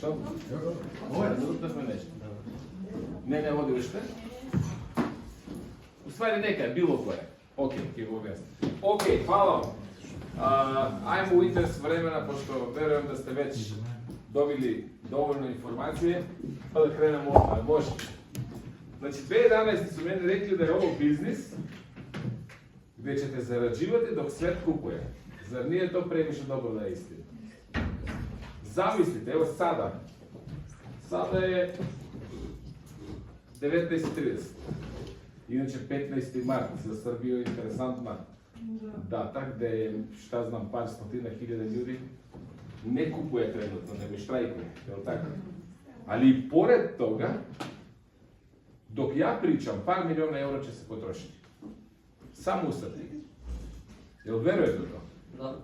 Što? Zalutnahme nešto. Ne vodi ušte. U stvari neka, bilo koje. Ok, ok, hvala vam. Ajmo u interes vremena, pošto verujem da ste već dobili dovoljno informacije, pa da krenemo odmah, može. Znači, 2011. su meni rekli da je ovo biznis gdje ćete zarađivati dok svet kupuje. Zar nije to previše dobro da je istina? Zamislite, evo sada. Sada je 19:30. Inače 15. mart za Srbiju je interesantna data gdje je, šta znam, par stotina hiljada ljudi ne kupuje trenutno, nego štrajkuje, je li tako? Ali i pored toga, dok ja pričam, par milijuna eura će se potrošiti. Samo u Srbiji. Jel verujete u to? Da.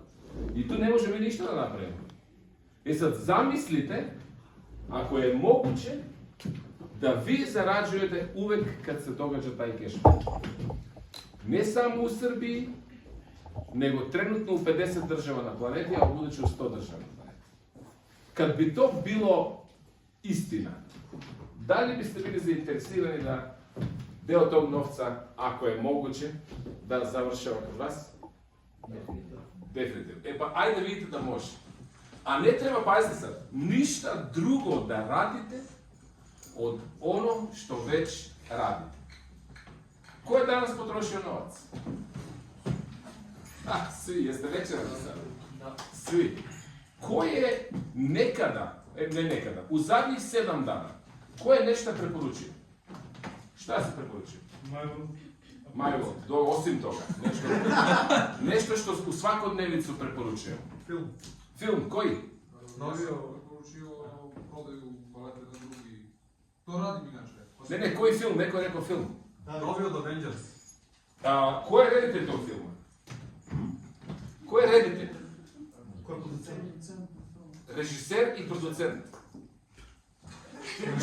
I tu ne možemo ništa da napravimo. I sad zamislite, ako je moguće, da vi zarađujete uvek kad se događa taj cashback. Ne samo u Srbiji, nego trenutno u 50 država na planeti, a u buduće u 100 država na planeti. Kad bi to bilo istina, da li biste bili zainteresirani da deo tog novca, ako je moguće, da završava kod vas? Definitivno. E pa ajde vidite da može. A ne treba, pazite sad, ništa drugo da radite od ono što već radite. Ko je danas potrošio novac? Svi, jeste večera do sada? Da. Svi. Ko je nekada, u zadnjih 7 dana, ko je nešto preporučio? Šta se preporučio? Majvo, osim toga. Nešto što u svakodnevicu preporučujemo. Film, koji? Novio preporučio prodaju balete na drugi. To radim inače. Ne, koji film? Neko je rekao film. Novio od Avengers. Ko je reditelj tog filma? Ko je reditelj? Ko je producent? Režiser i producent.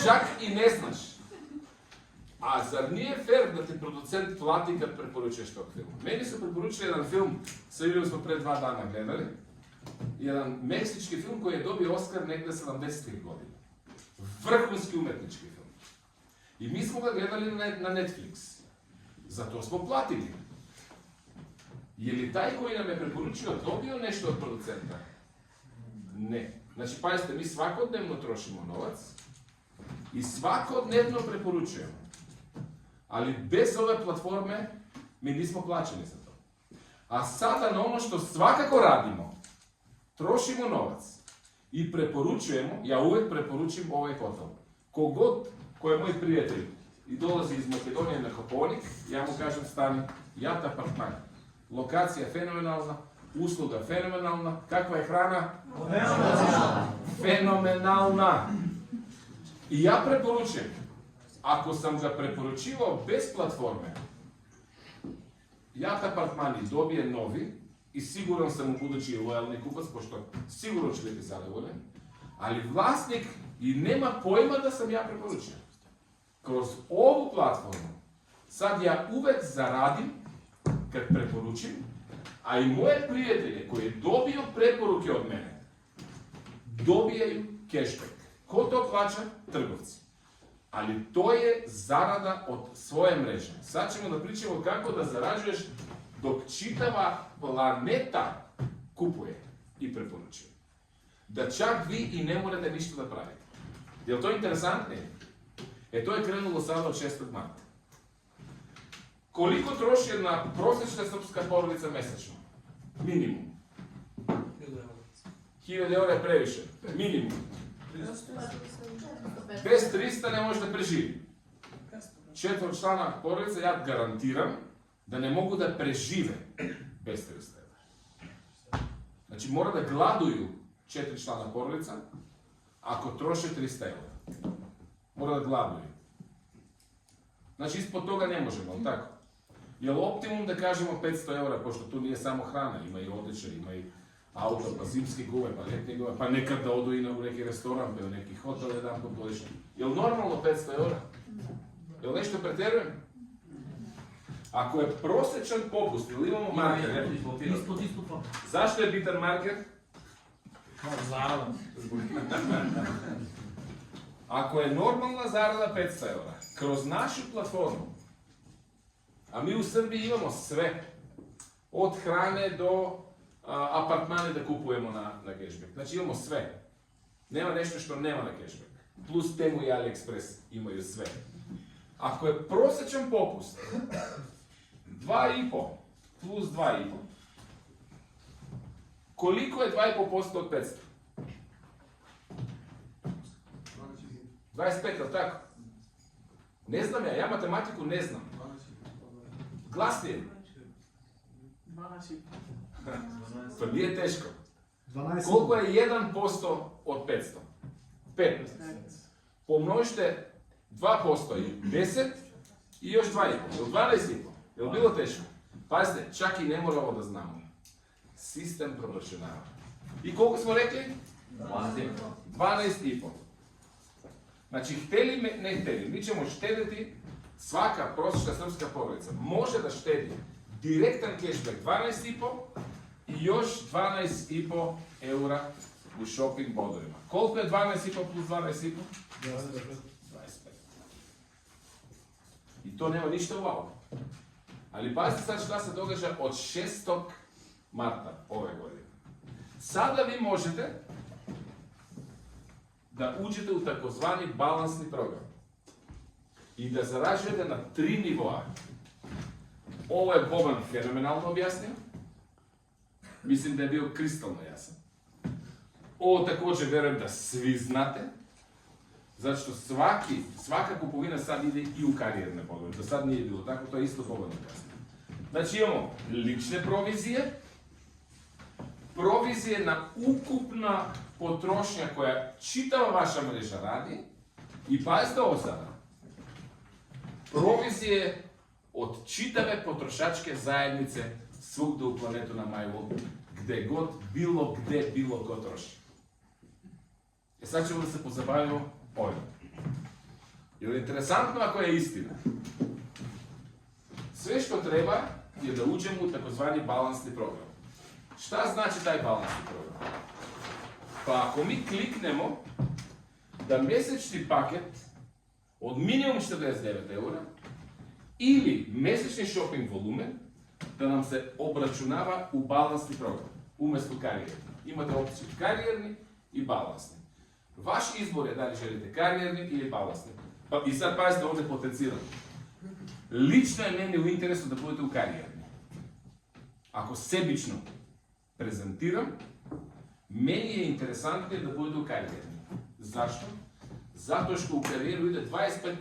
Čak i ne znaš. A zar nije fair da ti producent plati kad preporučuješ tog filma? Meni su preporučili jedan film, vidjeli smo pre 2 dana gledali. Jedan meksički film koji je dobio Oscar negdje 70-ih godina. Vrhunski umetnički film. I mi smo ga gledali na Netflix. Zato smo platili. Je li taj koji nam je preporučio dobio nešto od producenta? Ne. Znači, pazite, mi svakodnevno trošimo novac i svakodnevno preporučujemo. Ali bez ove platforme mi nismo plaćeni za to. A sada na ono što svakako radimo, trošimo novac i preporučujemo, ja uvijek preporučim ovaj hotel. Kogod ko je moj prijatelj i dolazi iz Makedonije na Koponik, ja mu kažem stani, Jat apartman. Lokacija fenomenalna, usluga fenomenalna, kakva je hrana? Fenomenalna. I ja preporučujem, ako sam ga preporučivao bez platforme, Jat apartmani dobije novi i siguran sam u budući lojalni kupac, pošto sigurno će biti zadovoljan, ali vlasnik i nema pojma da sam ja preporučio. Kroz ovu platformu sad ja uvek zaradim kad preporučim, a i moje prijatelje koji je dobio preporuke od mene, dobijaju cashback. Ko to plaća? Trgovci. Ali to je zarada od svoje mreže. Sad ćemo da pričamo kako da zarađuješ dok čitava planeta kupuje i preporučuje. Da čak vi i ne morate ništa da pravite. Je li to interesantnije? To je krenulo sada od 6. marta. Koliko troši jedna prosječna srpska porodica mesečno? Minimum. 1000 eura je previše. Minimum. Bez 300 ne može da preživi. 4-člana porodica, ja garantiram da ne mogu da prežive bez 300 eura. Znači mora da gladuju 4-člana porodica ako troše 300 eura. Mora da gladuju. Znači ispod toga ne možemo, ali tako? Je li optimum da kažemo 500 eura, pošto tu nije samo hrana, ima i odjeća, ima i auto, pa zimske gume, pa letnje gume, pa nekad da odu i u neki restoran, pa u neki hotel jedan put godišnje. Je li normalno 500 eura? Je li nešto pretjerujem? Ako je prosječan popust, ili imamo marker, zašto je bitan marker? Зарада. Ako je normalna zarada 500 eura, kroz našu platformu, a mi u Srbiji imamo sve, od hrane do apartmane da kupujemo na cashback. Znači imamo sve. Nema nešto što nema na cashback. Plus Temu i AliExpress imaju sve. Ako je prosječan popust 2,5 plus 2,5, koliko je 2,5% od 500? 25, jel tako? Ne znam ja matematiku ne znam. Glasnije. 12,5. To nije teško. 12. Koliko je 1% od 500? 5. Pomnožite 2% je 10 i još 2,5. Jel 12,5? Jel bilo teško? Pazite, čak i ne mora ovo da znamo. Sistem proračunava. I koliko smo rekli? 12,5. Znači, hteli ne hteli, mi ćemo štediti, svaka prosječna srpska porodica može da štedi direktan cashback 12,5 i još 12,5 eura u shopping bodovima. Koliko je 12,5 plus 12,5? 25. I to nema ništa u auto. Ali pazite sad šta se događa od 6. marta ove godine. Sada vi možete da uđete u takozvani balansni program i da zarađujete na 3 nivoa. Ovo je Boban fenomenalno objasnio. Mislim da je bio kristalno jasan. Ovo također vjerujem da svi znate. Zato što svaka kupovina sad ide i u karijerne bodove. Do sad nije bilo tako, to je isto Boban objasnio. Znači imamo lične provizije, provizije na ukupna potrošnja koja čitava vaša mreža radi i pazite ovo sada. Provizije od čitave potrošačke zajednice svugdje u planetu na Majvu, gdje god, bilo god troši. Sad ćemo da se pozabavimo ovim. Jer je interesantno ako je istina. Sve što treba je da uđemo u takozvani balansni program. Šta znači taj balansni program? Pa ako mi kliknemo da mjesečni paket od minimum 49 eura ili mjesečni shopping volumen da nam se obračunava u balansni program, umjesto karijerni. Imate opciju karijerni i balansni. Vaš izbor je da li želite karijerni ili balansni. I sad pazite, ovdje potenciram. Lično je meni u interesu da budete u karijerni. Ako sebično prezentiram, meni je interesantnije da budete u karijerni. Zašto? Zato što u karijeru ide 25%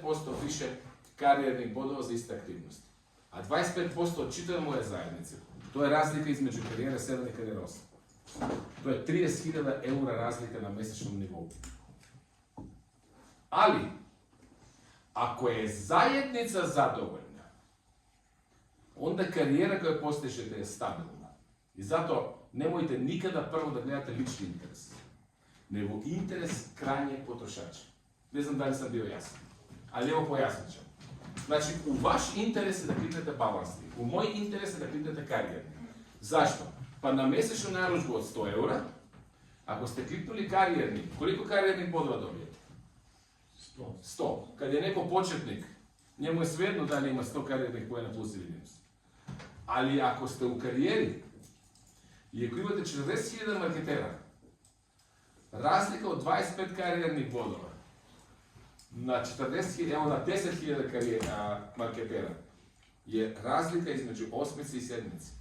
više karijernih bodova za iste aktivnosti. A 25% od čitave moje zajednice. To je razlika između karijere 7 i karijere 8. To je 30.000 eura razlika na mjesečnom nivou. Ali, ako je zajednica zadovoljna, onda karijera koju postižete je stabilna. I zato nemojte nikada prvo da gledate lični interes, nego interes krajnjeg potrošača. Ne znam da li sam bio jasan, ali evo pojasnit ću. Znači, u vaš interes je da kliknete balansni, u moj interes je da kliknete karijerni. Zašto? Pa na mjesečnu narudžbu od 100 eura, ako ste kliknuli karijerni, koliko karijernih bodova dobijete? 100. Kad je neko početnik, njemu je svejedno da li ima 100 karijernih poena plus ili minus. Ali ako ste u karijeri i ako imate 40.000 marketera, razlika od 25 karijernih bodova na 40.000, evo na 10.000 marketera je razlika između osmice i sedmice.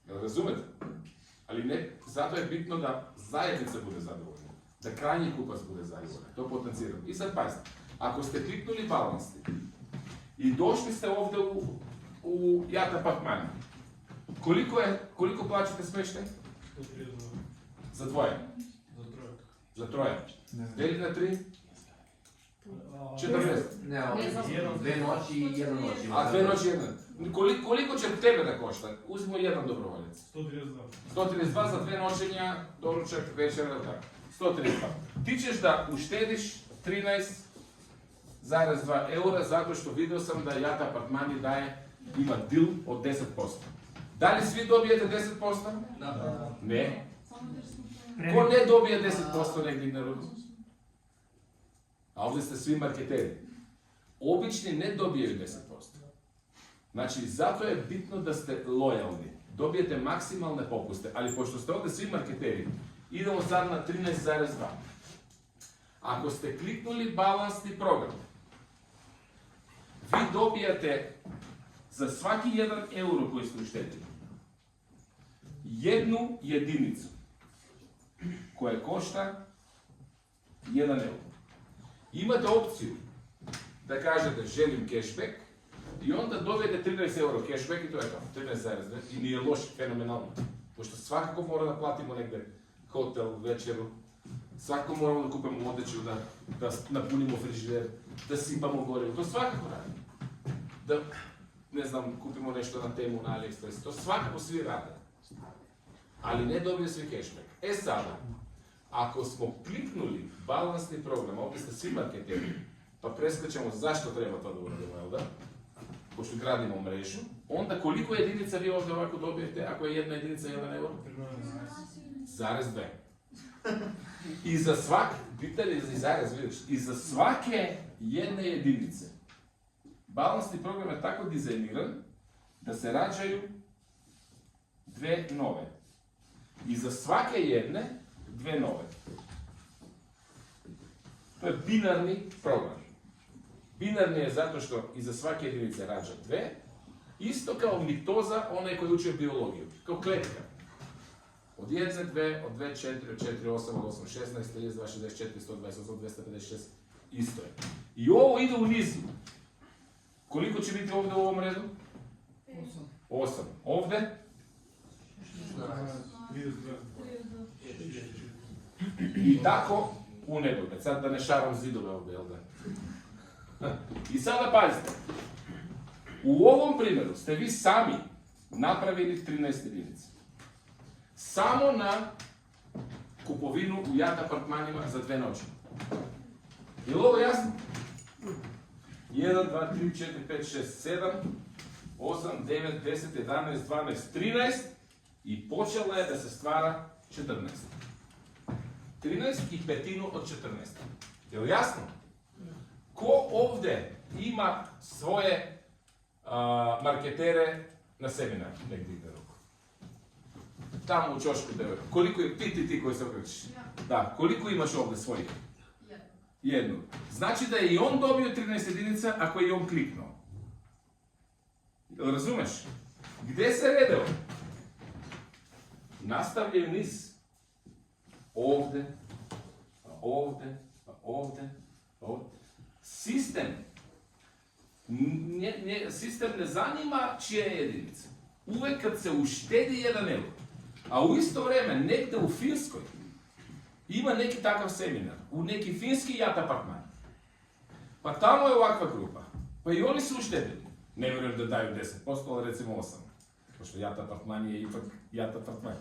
Jel razumete? Ali ne, zato je bitno da zajednica bude zadovoljna, da krajnji kupac bude zadovoljan. To potenciram. I sad pazite, ako ste kliknuli balansni i došli ste ovdje u Jat apartman, koliko plaćate smještaj? 132. Za dvoje? Za troje. Za troje? Delite na 3? 40. Ne, dve noći i jedna noć. A 2 noći jedna. Koliko će tebe da košta? Uzmimo jedan dobrovoljac. 132. 132 za 2 noćenja, doručak, večera, tako. 132. Ti ćeš da uštediš 13,2 eura zato što vidio sam da Jat apartmani ima deal od 10%. Da li svi dobijete 10%? Da. Ne. Ko ne dobije 10% negdje na ruku? A ovdje ste svi marketeri. Obični ne dobijaju 10%. Znači, zato je bitno da ste lojalni. Dobijete maksimalne popuste, ali pošto ste ovdje svi marketeri, idemo sad na 13,2. Ako ste kliknuli balansni program, vi dobijate za svaki 1 euro koji ste uštedili jednu jedinicu koja košta 1 euro. Imate opciju da kažete želim cashback i onda dobijete 13 euro cashback i to je to, 13,2 i nije loš, fenomenalno. Pošto svakako mora da platimo negdje hotel, večeru, svakako moramo da kupimo odjeću, da napunimo frižider, da sipamo gorivo, to svakako radimo. Da, ne znam, kupimo nešto na temu na AliExpress, to svakako svi rade. Ali ne dobiju svi cashback. E sada, ako smo kliknuli balansni program, ovdje ste svi marketeri, pa preskačemo zašto treba to da uradimo, jel da? Pošto gradimo mrežu, onda koliko jedinica vi ovdje ovako dobijete, ako je jedna jedinica 1 euro? 0,2. I za svake, bitan je i zarez, vidiš, i za svake jedne jedinice. Balansni program je tako dizajniran da se rađaju 2 nove. I za svake jedne 2 nove. To je binarni program. Binarni je zato što iza svake jedinice rađa 2, isto kao mitoza, onaj koji učio biologiju, kao kletka. Od 1, 2, od 2, 4, od 4, 8, od 8, 16, 32, 64, 128, 256, isto je. I ovo ide u nizu. Koliko će biti ovdje u ovom redu? 8. Ovdje? I tako u nedogled. Sad da ne šaram zidove ovdje, jel da? I sada pazite. U ovom primjeru ste vi sami napravili 13 jedinica. Samo na kupovinu u Jat apartmanima za 2 noći. Je li ovo jasno? 1, 2, 3, 4, 5, 6, 7, 8, 9, 10, 11, 12, 13 i počela je da se stvara 14. 13 i petinu od 14. Je li jasno? Ko ovdje ima svoje marketere na seminar? Nek digne ruku. Tamo u čošku devojka. Koliko je, ti koji se okrećiš? Da, koliko imaš ovdje svojih? Jednu. Znači da je i on dobio 13 jedinica ako je i on kliknuo. Jel razumeš? Gdje se redao? Nastavljaju niz. Ovdje, pa ovdje, pa ovdje, pa ovdje. Sistem ne zanima čija je jedinica. Uvijek kad se uštedi 1 euro, a u isto vrijeme negdje u Finskoj ima neki takav seminar, u neki finski Jat apartman. Pa tamo je ovakva grupa, pa i oni su uštedili. Ne vjerujem da daju 10%, ali recimo 8%. Pošto Jat apartman je ipak Jat apartman.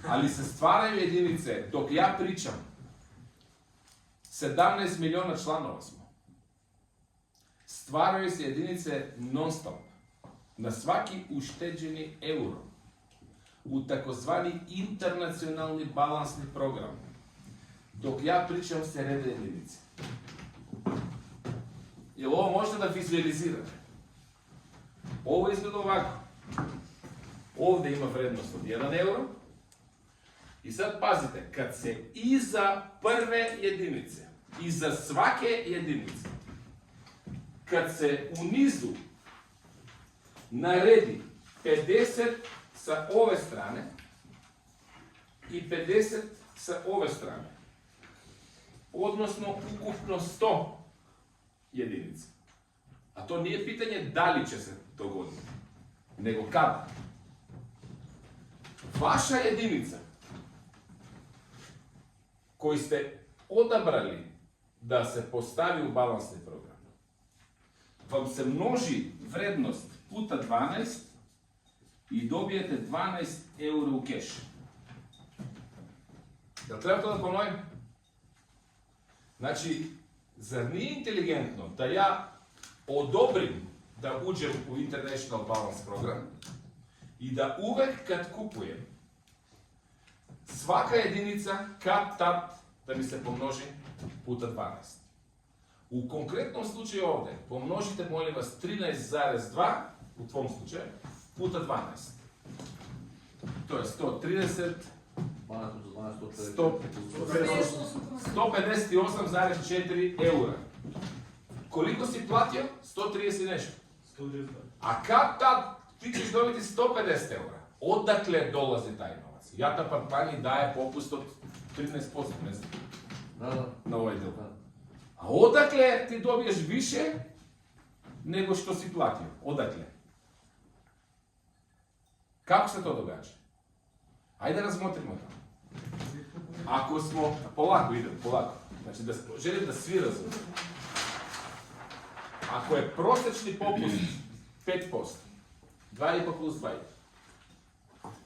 Ali se stvaraju jedinice, dok ja pričam, 17 miliona članova smo. Stvaraju se jedinice non stop. Na svaki ušteđeni euro. U takozvani internacionalni balansni program. Dok ja pričam se rede jedinice. Jel ovo možete da vizualizirate? Ovo izgleda ovako. Ovdje ima vrednost od 1 euro. I sad pazite, kad se iza prve jedinice, iza svake jedinice, kad se u nizu naredi 50 sa ove strane i 50 sa ove strane, odnosno ukupno 100 jedinica. A to nije pitanje da li će se dogoditi, nego kada. Vaša jedinica koju ste odabrali da se postavi u balansni program, vam se množi vrednost puta 12 i dobijete 12 euro u keš. Jel treba to da ponovim? Znači, zar nije inteligentno da ja odobrim da uđem u International Balance program i da uvek kad kupujem svaka jedinica kad tad da mi se pomnoži puta 12. U konkretnom slučaju ovdje, pomnožite molim vas 13,2 u tvom slučaju puta 12. To je 130, 158,4 eura. Koliko si platio? 130 i nešto. 132. A kad tad ti ćeš dobiti 150 eura. Odakle dolazi taj novac? Jata Apartmani daje popust od 13%, ne znam, na ovaj del. A odakle ti dobiješ više nego što si platio? Odakle? Kako se to događa? Ajde razmotrimo to. Ako smo, polako idem, polako. Znači, želim da svi razumiju. Ako je prosječni popust 5%, 2,5 plus 2,5,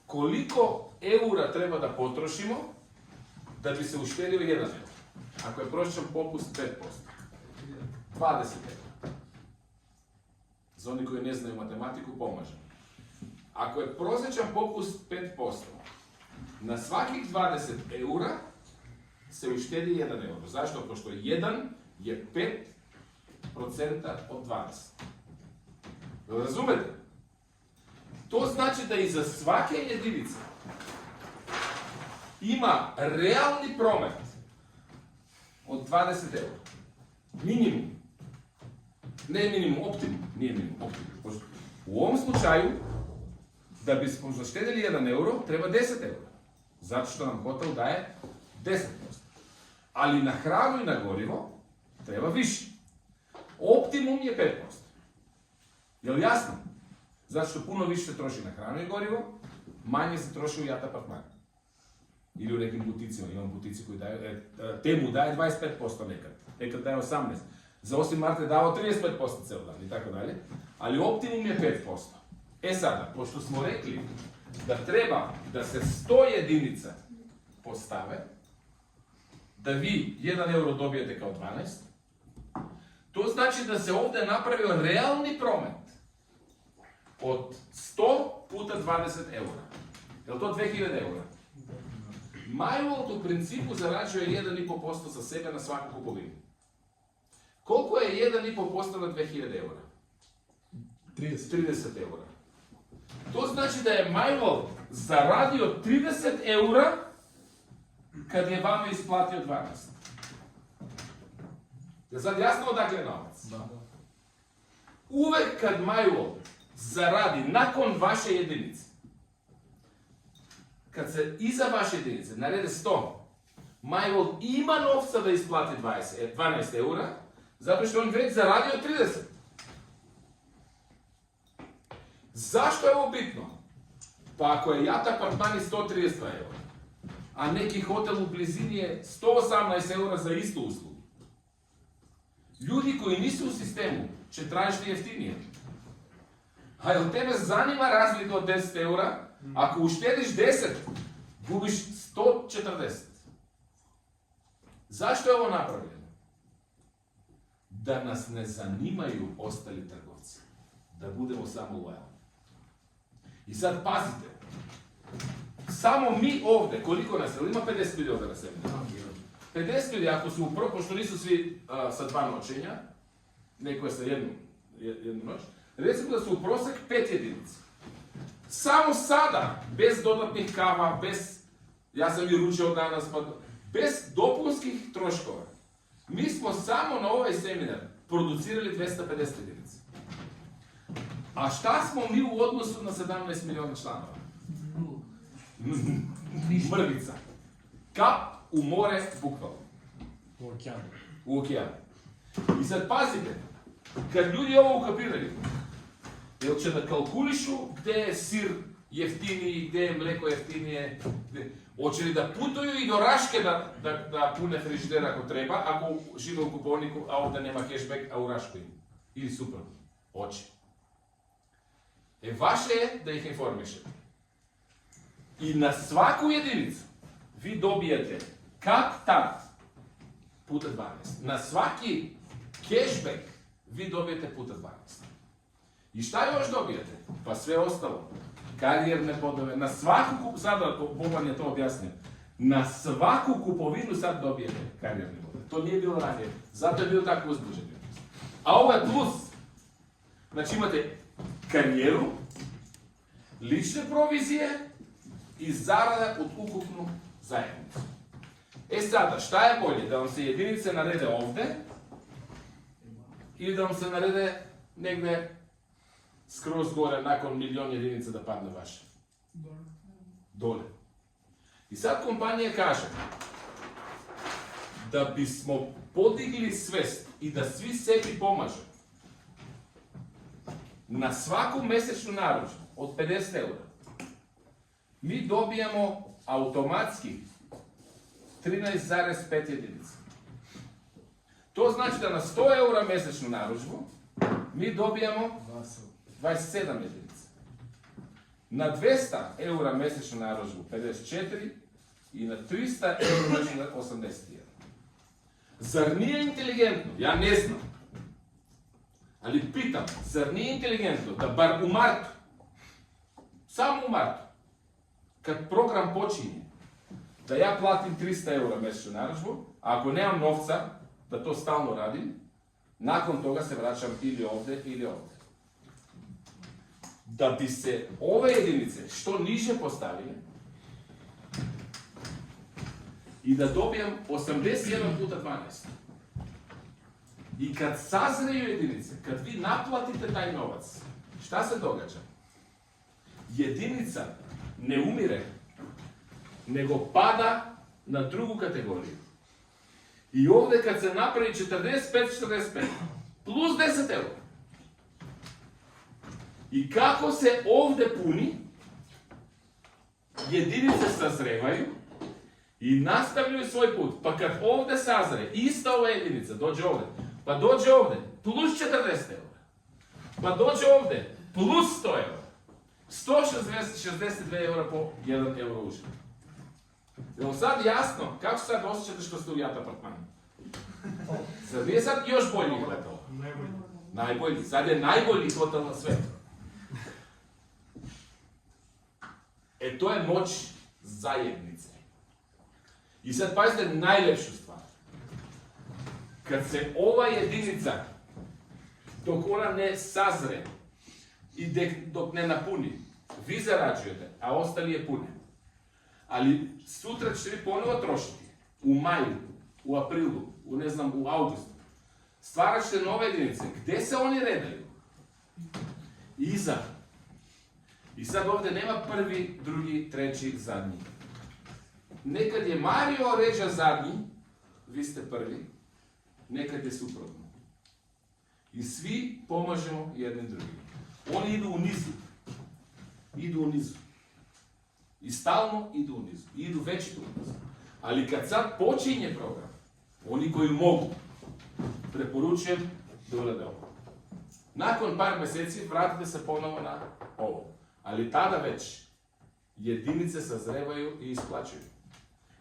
koliko eura treba da potrošimo da bi se uštedio 1 euro? Ako je prosječan popust 5%, 20 eura. Za oni koji ne znaju matematiku, pomažem. Ako je prosječan popust 5%, na svakih 20 eura se uštedi 1 euro. Zašto? Pošto 1 je 5% od 20. Razumete? To znači da iza svake jedinice ima realni promet od 20 eura. Minimum. Ne minimum, optimum. Nije minimum, optimum. U ovom slučaju, da bismo zaštedili 1 euro, treba 10 eura. Zato što nam hotel daje 10%. Ali na hranu i na gorivo treba više. Optimum je 5%. Je li jasno? Zato što puno više se troši na hranu i gorivo, manje se troši u Jata Apartmani. Ili u nekim buticima. Imam butici koji daju, Temu daje 25% nekad. Nekad daje 18%. Za 8 Marta je dao 35% ceo dan i tako dalje. Ali optimum je 5%. E sada, pošto smo rekli da treba da se 100 jedinica postave, da vi 1 euro dobijete kao 12, to znači da se ovdje napravio realni promet od 100 puta 20 eura. Je li to 2000 eura? MyWorld u principu zarađuje 1,5% za sebe na svaku kupovinu. Koliko je 1,5% na 2000 eura? 30 eura. To znači da je MyWorld zaradio 30 eura kad je vama isplatio 12. Je sad jasno odakle je novac? Da. Uvek kad MyWorld zaradi nakon vaše jedinice, kad se iza vaše jedinice narede 100, MyWorld ima novca da isplati 12 eura, zato što on već zaradio 30. Zašto je ovo bitno? Pa ako je Jata Apartmani 132 eura, a neki hotel u blizini je 118 eura za istu uslugu, ljudi koji nisu u sistemu će tražiti jeftinije. A jel tebe zanima razlika od 10 eura? Ako uštediš 10, gubiš 140. Zašto je ovo napravljeno? Da nas ne zanimaju ostali trgovci. Da budemo samo lojalni. I sad pazite, samo mi ovdje, koliko nas je, ima 50 ljudi ovdje na seminaru. 50 ljudi, ako su pošto nisu svi sa 2 noćenja, neko je sa jednu noć, recimo da su u prosjek 5 jedinica. Samo sada, bez dodatnih kava, ja sam i ručao danas, bez dopunskih troškova, mi smo samo na ovaj seminar producirali 250 jedinica. A šta smo mi u odnosu na 17 miliona članova? Mrvica. Kap u more, bukvalno. U okeanu. I sad pazite, kad ljudi ovo ukapiraju, jel će da kalkulišu gdje je sir jeftiniji, gdje je mleko jeftinije, hoće li da putuju i do Raške da pune frižider ako treba, ako žive u kupovniku, a ovdje nema cashback, a u Rašku ima. Ili suprotno. Hoće. Vaše je da ih informišete. I na svaku jedinicu vi dobijete kad tad puta 12. Na svaki cashback vi dobijete puta 12. I šta još dobijete? Pa sve ostalo. Karijerne bodove. Na svaku, sada Boban je to objasnio, Na svaku kupovinu sad dobijete karijerni model. To nije bilo ranije. Zato je bilo tako uzbuđen. A ovo je plus. Znači imate karijeru, lične provizije i zarada od ukupnu zajednicu. E sada, šta je bolje? Da vam se jedinice narede ovdje ili da vam se narede negdje skroz gore nakon milion jedinica da padne vaše? Dole. I sad kompanija kaže da bismo podigli svest i da svi sebi pomažu na svaku mjesečnu narudžbu od 50 eura, mi dobijamo automatski 13,5 jedinica. To znači da na 100 eura mjesečnu narudžbu mi dobijamo 27 jedinica. Na 200 eura mjesečnu narudžbu 54 i na 300 eura znači 81. Zar nije inteligentno? Ja ne znam. Ali pitam, zar nije inteligentno da bar u martu, samo u martu, kad program počinje, da ja platim 300 eura mjesečnu narudžbu, a ako nemam novca, da to stalno radim, nakon toga se vraćam ili ovdje ili ovdje. Da bi se ove jedinice što niže postavile i da dobijem 81 puta 12. I kad sazreju jedinice, kad vi naplatite taj novac, šta se događa? Jedinica ne umire, nego pada na drugu kategoriju. I ovdje kad se napravi 45-45 plus 10 eura. I kako se ovdje puni, jedinice sazrevaju i nastavljaju svoj put. Pa kad ovdje sazre, ista ova jedinica dođe ovdje, pa dođe ovdje plus 40 eura, pa dođe ovdje plus 100 eura. 162 eura po 1 euro uživo. Je li sad jasno kako se sad osjećate što ste u jat apartmanu? Zar nije sad još bolji hotel? Najbolji. Sad je najbolji hotel na svijetu. E to je moć zajednice. I sad pazite najljepšu stvar. Kad se ova jedinica, dok ona ne sazre i dok ne napuni, vi zarađujete, a ostali je pune. Ali sutra ćete vi ponovo trošiti. U maju, u aprilu, u augustu. Stvarat ćete nove jedinice. Gdje se oni redaju? Iza. I sad ovdje nema prvi, drugi, treći, zadnji. Nekad je Mario ređa zadnji, vi ste prvi, nekad je suprotno. I svi pomažemo jednim drugim. Oni idu u nizu. Idu u nizu. I stalno idu u nizu. Idu već tu u nizu. Ali kad sad počinje program, oni koji mogu, preporučujem da urade ovo. Nakon par mjeseci vratite se ponovo na ovo. Ali tada već jedinice sazrevaju i isplaćuju.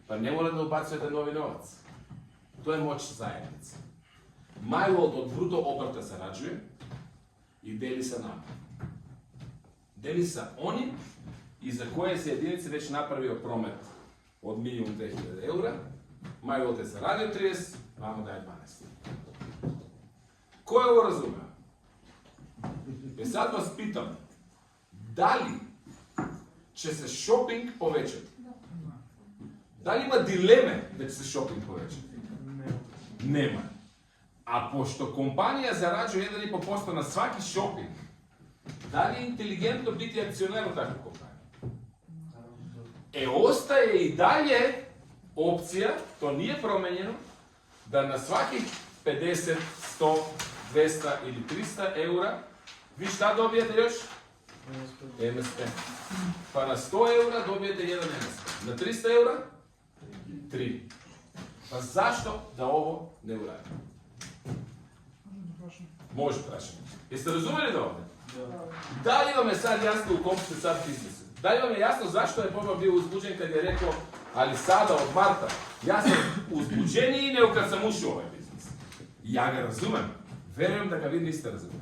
Pa ne morate da ubacujete novi novac. To je moć zajednice. MyWorld od bruto obrta zarađuje i deli sa nama. Deli sa onim i za koje se jedinice već napravio promet od minimum 2000 eura. MyWorld je zaradio 30, vamo daje 12. Ko je ovo razumio? Sad vas pitam, da li će se shopping povećati? Da li ima dileme da će se shopping povećati? Nema. A pošto kompanija zarađuje 1,5% na svaki shopping, da li je inteligentno biti akcioner u takvu kompaniju? Ostaje i dalje opcija, to nije promenjeno, da na svakih 50, 100, 200 ili 300 eura, vi šta dobijete još? MSP. Pa na 100 eura dobijete jedan MSP. Na 300 eura? 3. Pa zašto da ovo ne uradimo? Može prašati. Jeste razumjeli da ovdje? Da li vam je sad jasno u kom ste sad biznisu? Da li vam je jasno zašto je Boba bio uzbuđen kad je rekao, ali sada od marta, ja sam uzbuđeniji nego kad sam ušao u ovaj biznis. Ja ga razumem. Verujem da ga vi niste razumeli.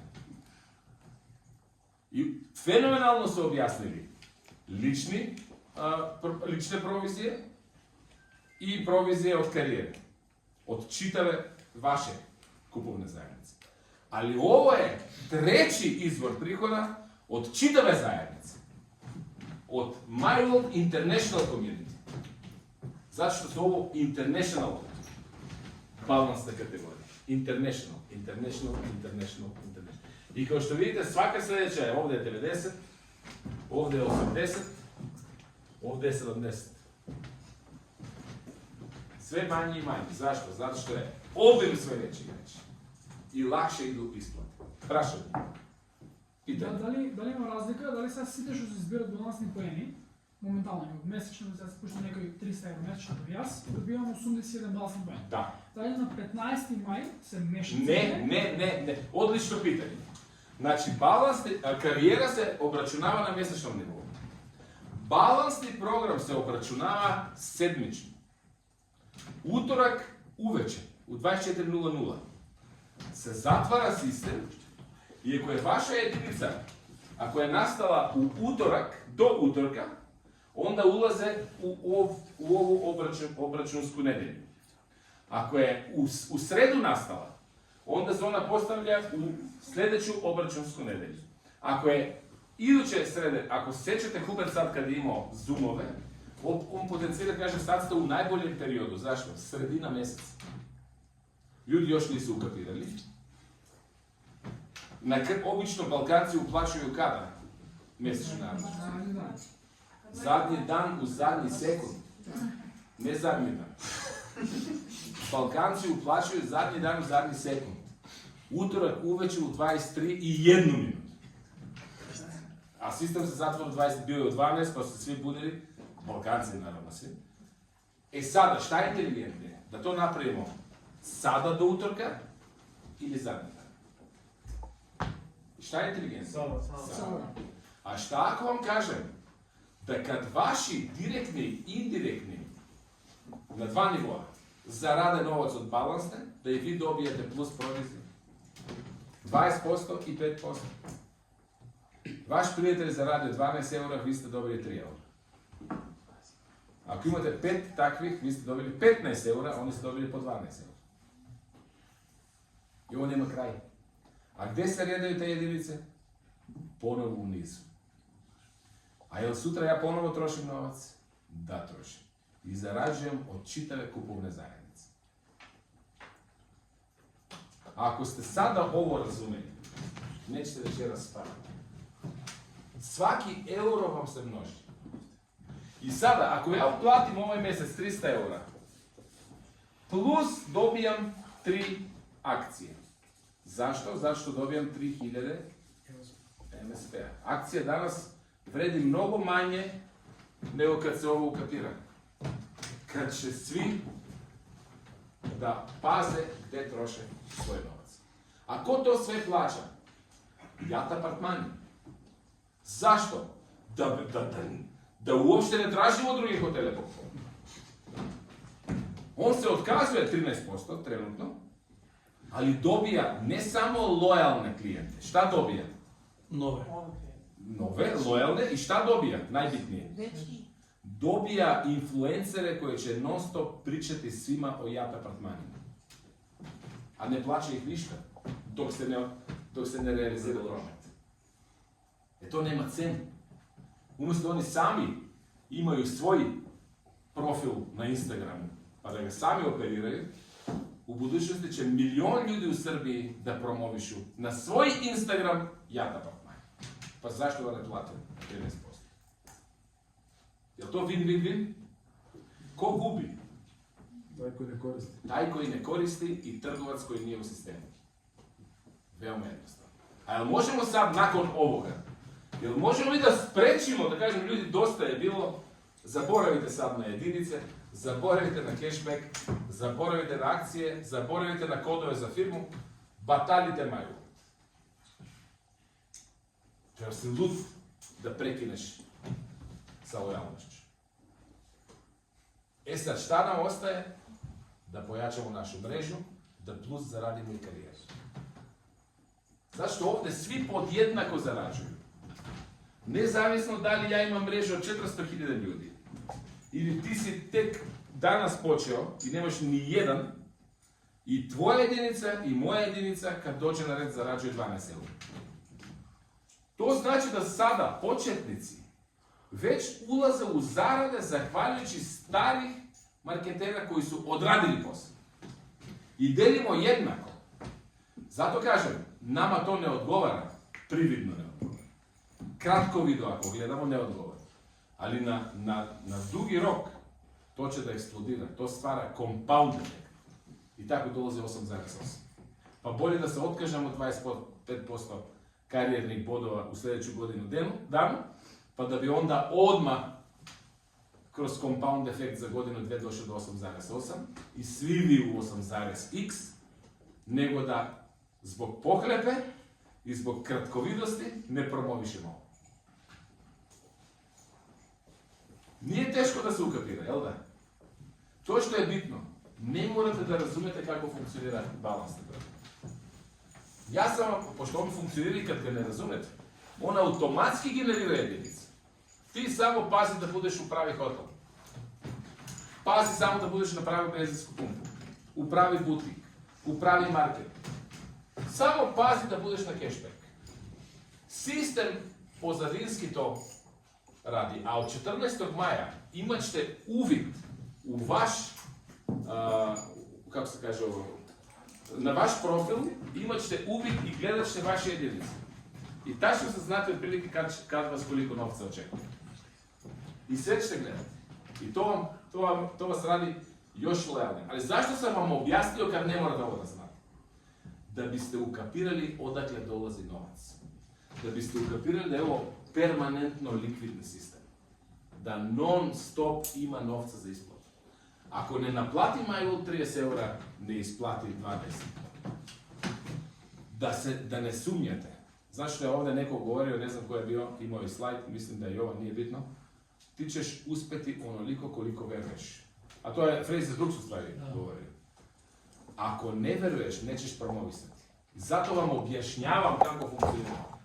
I fenomenalno su objasnili lične provizije i provizije od karijere. Od čitave vaše kupovne zajednice. Ali ovo je treći izvor prihoda od čitave zajednice. Od My World International Community. Zašto su ovo international balansne kategorije? International. I kao što vidite, svaka sljedeća je, ovdje je 90, ovdje je 80, ovdje je 70. Sve manje i manje. Zašto? Zato što je obim sve veći i veći. I lakše idu isplate. Prašaj. Pitanje. Da li ima razlika, da li sad сите што се избират балансни поени, моментално, месечно, сега се пушта некои 300 евро месечно јас, добивам 81 балансни поени. Da. Дали на 15. мај се мешат? Ne. Odlično pitanje. Znači, karijera se obračunava na mjesečnom nivou. Balansni program se obračunava sedmično. Utorak uveče, u 24:00, se zatvara sistem i ako je vaša jedinica, ako je nastala u utorak, do utorka, onda ulaze u ovu obračunsku nedjelju. Ako je u sredu nastala, onda se ona postavlja u sljedeću obračunsku nedjelju. Ako je iduće srede, ako se sjećate Hubert sad kad je imao zoomove, on potencijira, kaže, sad ste u najboljem periodu. Zašto? Sredina mjeseca. Ljudi još nisu ukapirali. Obično Balkanci uplaćuju kada? Mjesečno naravno. Zadnji dan u zadnji sekund. Ne zadnji dan. Balkanci uplaćuju zadnji dan u zadnji sekund. Utorak uveče u 23:01 minutu. A sistem se zatvara bio je u 12, pa su se svi bunili. Balkanci naravno svi. Sada, šta je inteligentnije? Da to napravimo sada do utorka ili zadnji dan? Šta je inteligentnije? Sada. A šta ako vam kažem da kad vaši direktni i indirektni na dva nivoa zarade novac od balansne, da i vi dobijete plus proviziju? 20% i 5%. Vaš prijatelj zaradio 12 eura, vi ste dobili 3 eura. Ako imate 5 takvih, vi ste dobili 15 eura, oni ste dobili po 12 eura. I ovo nema kraj. A gdje se redaju te jedinice? Ponovo u nizu. A jel sutra ja ponovo trošim novac? Da, trošim. I zarađujem od čitave kupovne zajednice. A ako ste sada ovo razumeli, nećete večeras spavati. Svaki euro vam se množi. I sada, ako ja uplatim ovaj mjesec 300 eura, plus dobijam 3 akcije. Zašto? Zašto dobijam 3000 MSP-a. Akcija danas vredi mnogo manje nego kad se ovo ukapira. Kad će svi da paze gdje troše svoj novac. A ko to sve plaća? Jat apartmani. Zašto? Da uopšte ne tražimo drugi hotele po ponudu. On se otkazuje 13% trenutno, ali dobija ne samo lojalne klijente. Šta dobija? Nove, lojalne, i šta dobija? Najbitnije. Dobija influencere koji će non stop pričati svima o jat apartmanima. A ne plaća ih ništa dok se ne realizira promet. To nema cenu. Umjesto oni sami imaju svoj profil na Instagramu, pa da ga sami operiraju, u budućnosti će milion ljudi u Srbiji da promovišu na svoj Instagram jat apartman. Pa zašto da ne plate 13%? Je li to win-win-win? Ko gubi? Taj koji ne koristi. Taj koji ne koristi i trgovac koji nije u sistemu. Veoma jednostavno. A jel možemo sad nakon ovoga, jel možemo mi da sprečimo, da kažem ljudi dosta je bilo, zaboravite sad na jedinice, zaboravite na cashback, zaboravite na akcije, zaboravite na kodove za firmu, bataljite maju. Jer si lud da prekineš sa lojalnošću. Sad šta nam ostaje? Da pojačamo našu mrežu, da plus zaradimo i karijeru. Zašto ovdje svi podjednako zarađuju? Nezavisno da li ja imam mrežu od 400.000 ljudi, ili ti si tek danas počeo i nemaš ni jedan, i tvoja jedinica i moja jedinica kad dođe na red zarađuje 12 eura. To znači da sada početnici već ulaze u zarade zahvaljujući starih marketera koji su odradili posao. I delimo jednako. Zato kažem, nama to ne odgovara, prividno ne odgovara. Kratko video ako gledamo ne odgovara. Ali na dugi rok to će da eksplodira, to stvara compound efekt. I tako dolazi 8,8. Pa bolje da se otkažemo 25% karijernih bodova u sljedeću godinu danu, pa da bi onda odmah kroz compound efekt za godinu 2 došao do 8,8 i svili u 8,x, nego da zbog pohlepe i zbog kratkovidosti ne promovišemo ovo. Nije teško da se ukapira, jel da? To što je bitno, ne morate da razumete kako funkcionira balansni broj. Ja sam vam, pošto on funkcionira i kad ga ne razumete, on automatski generira jedinice. Ti samo pazi da budeš u pravi hotel. Pazi samo da budeš na pravi benzinsku pumpu, u pravi butik, u pravi market. Samo pazi da budeš na cashback. Sistem pozadinski to radi, a od 14. maja imat ćete uvid u vaš, kako se kaže ovo, na vaš profil imat ćete uvid i gledat ćete vaše jedinice. I tačno se znate otprilike kad vas koliko novca očekuje. I sve ćete gledati. I to vas radi još lojalnije. Ali zašto sam vam objasnio kad ne morate ovo da znate? Da biste ukapirali odakle dolazi novac. Da biste ukapirali da je ovo permanentno likvidni sistem. Da non stop ima novca za isplatu. Ako ne naplati MyWorld 30 eura, ne isplati 20. Da ne sumnjate. Znaš što je ovdje neko govorio, ne znam ko je bio, imao je slajd, mislim da je Jovan, nije bitno. Ti ćeš uspjeti onoliko koliko veruješ. A to je Fraser Brooks u stvari govorio. Ako ne veruješ, nećeš promovisati. Zato vam objašnjavam kako funkcionira.